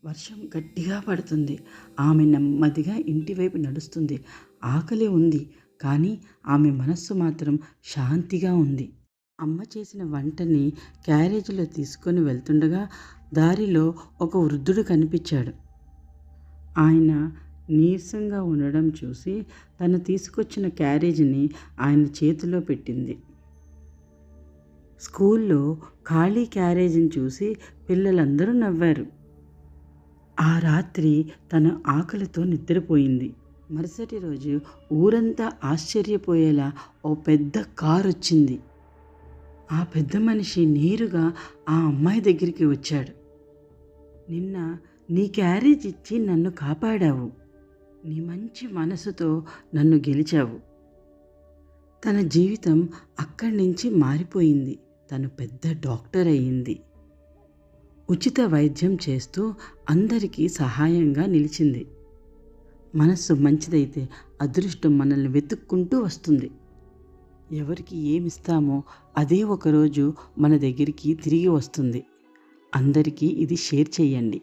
వర్షం గట్టిగా పడుతుంది. ఆమె నెమ్మదిగా ఇంటివైపు నడుస్తుంది. ఆకలి ఉంది, కానీ ఆమె మనస్సు మాత్రం శాంతిగా ఉంది. అమ్మ చేసిన వంటని క్యారేజీలో తీసుకొని వెళ్తుండగా దారిలో ఒక వృద్ధుడు కనిపించాడు. ఆయన నీరసంగా ఉండడం చూసి తను తీసుకొచ్చిన క్యారేజీని ఆయన చేతిలో పెట్టింది. స్కూల్లో ఖాళీ క్యారేజీని చూసి పిల్లలందరూ నవ్వారు. ఆ రాత్రి తన ఆకలితో నిద్రపోయింది. మరుసటి రోజు ఊరంతా ఆశ్చర్యపోయేలా ఓ పెద్ద కారు వచ్చింది. ఆ పెద్ద మనిషి నేరుగా ఆ అమ్మాయి దగ్గరికి వచ్చాడు. నిన్న నీ క్యారేజ్ ఇచ్చి నన్ను కాపాడావు. నీ మంచి మనసుతో నన్ను గెలిచావు. తన జీవితం అక్కడి నుంచి మారిపోయింది. తను పెద్ద డాక్టర్ అయ్యింది. ఉచిత వైద్యం చేస్తూ అందరికీ సహాయంగా నిలిచింది. మనస్సు మంచిదైతే అదృష్టం మనల్ని వెతుక్కుంటూ వస్తుంది. ఎవరికి ఏమిస్తామో అదే ఒకరోజు మన దగ్గరికి తిరిగి వస్తుంది. అందరికీ ఇది షేర్ చేయండి.